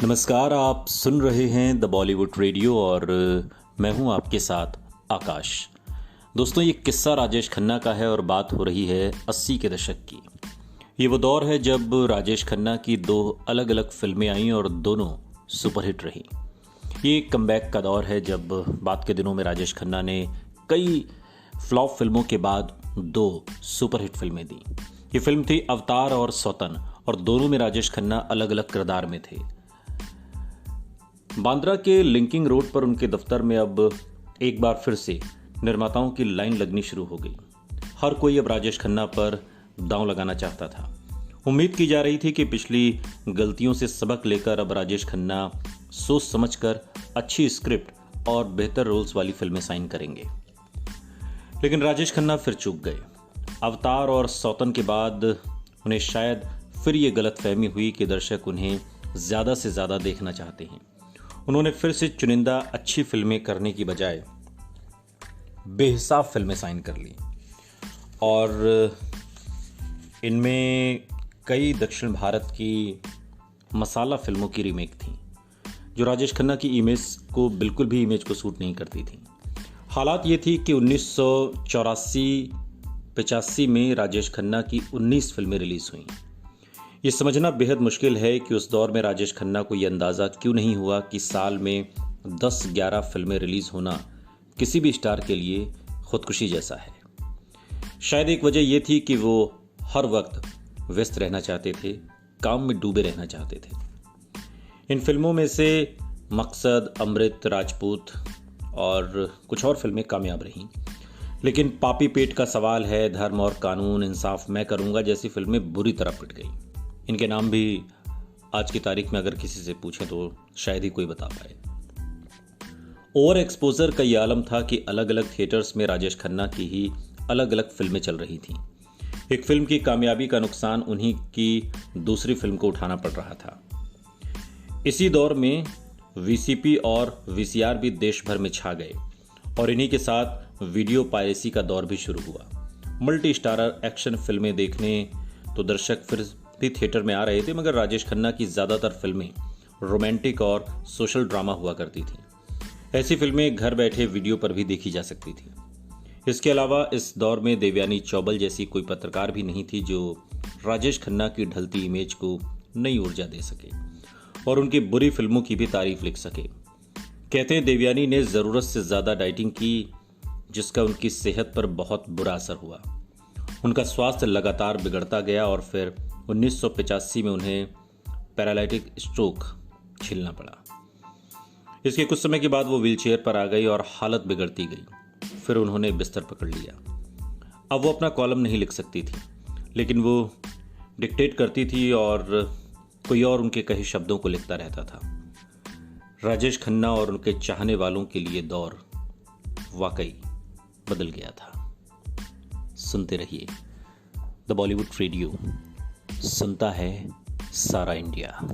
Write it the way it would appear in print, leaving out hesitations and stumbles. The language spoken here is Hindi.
नमस्कार, आप सुन रहे हैं द बॉलीवुड रेडियो और मैं हूं आपके साथ आकाश। दोस्तों, ये किस्सा राजेश खन्ना का है और बात हो रही है 80 के दशक की। ये वो दौर है जब राजेश खन्ना की दो अलग अलग फिल्में आईं और दोनों सुपरहिट रहीं। ये एक कमबैक का दौर है जब बाद के दिनों में राजेश खन्ना ने कई फ्लॉप फिल्मों के बाद दो सुपरहिट फिल्में दी। ये फिल्म थी अवतार और सौतन और दोनों में राजेश खन्ना अलग अलग किरदार में थे। बांद्रा के लिंकिंग रोड पर उनके दफ्तर में अब एक बार फिर से निर्माताओं की लाइन लगनी शुरू हो गई। हर कोई अब राजेश खन्ना पर दांव लगाना चाहता था। उम्मीद की जा रही थी कि पिछली गलतियों से सबक लेकर अब राजेश खन्ना सोच समझकर अच्छी स्क्रिप्ट और बेहतर रोल्स वाली फिल्में साइन करेंगे, लेकिन राजेश खन्ना फिर चूक गए। अवतार और सौतन के बाद उन्हें शायद फिर ये गलतफहमी हुई कि दर्शक उन्हें ज़्यादा से ज़्यादा देखना चाहते हैं। उन्होंने फिर से चुनिंदा अच्छी फिल्में करने की बजाय बेहिसाब फिल्में साइन कर ली और इनमें कई दक्षिण भारत की मसाला फिल्मों की रीमेक थी जो राजेश खन्ना की इमेज को बिल्कुल भी इमेज को सूट नहीं करती थी। हालात ये थी कि 1984-85 में राजेश खन्ना की 19 फिल्में रिलीज हुई। ये समझना बेहद मुश्किल है कि उस दौर में राजेश खन्ना को यह अंदाज़ा क्यों नहीं हुआ कि साल में 10-11 फिल्में रिलीज होना किसी भी स्टार के लिए खुदकुशी जैसा है। शायद एक वजह यह थी कि वो हर वक्त व्यस्त रहना चाहते थे, काम में डूबे रहना चाहते थे। इन फिल्मों में से मकसद, अमृत, राजपूत और कुछ और फिल्में कामयाब रहीं, लेकिन पापी पेट का सवाल है, धर्म और कानून, इंसाफ मैं करूंगा जैसी फिल्में बुरी तरह पिट गई। इनके नाम भी आज की तारीख में अगर किसी से पूछें तो शायद ही कोई बता पाए। ओवर एक्सपोजर का यह आलम था कि अलग अलग थिएटर्स में राजेश खन्ना की ही अलग अलग फिल्में चल रही थीं। एक फिल्म की कामयाबी का नुकसान उन्हीं की दूसरी फिल्म को उठाना पड़ रहा था। इसी दौर में वीसीपी और वीसीआर भी देश भर में छा गए और इन्हीं के साथ वीडियो पायरेसी का दौर भी शुरू हुआ। मल्टी स्टारर एक्शन फिल्में देखने तो दर्शक फिर भी थिएटर में आ रहे थे, मगर राजेश खन्ना की ज़्यादातर फिल्में रोमांटिक और सोशल ड्रामा हुआ करती थी। ऐसी फिल्में घर बैठे वीडियो पर भी देखी जा सकती थी। इसके अलावा इस दौर में देवयानी चौबल जैसी कोई पत्रकार भी नहीं थी जो राजेश खन्ना की ढलती इमेज को नई ऊर्जा दे सके और उनकी बुरी फिल्मों की भी तारीफ लिख सके। कहते हैं देवयानी ने ज़रूरत से ज़्यादा डाइटिंग की, जिसका उनकी सेहत पर बहुत बुरा असर हुआ। उनका स्वास्थ्य लगातार बिगड़ता गया और फिर 1985 में उन्हें पैरालिटिक स्ट्रोक झेलना पड़ा। इसके कुछ समय के बाद वो व्हीलचेयर पर आ गई और हालत बिगड़ती गई। फिर उन्होंने बिस्तर पकड़ लिया। अब वो अपना कॉलम नहीं लिख सकती थी, लेकिन वो डिक्टेट करती थी और कोई और उनके कहे शब्दों को लिखता रहता था। राजेश खन्ना और उनके चाहने वालों के लिए दौर वाकई बदल गया था। सुनते रहिए द बॉलीवुड रेडियो, सुनता है सारा इंडिया।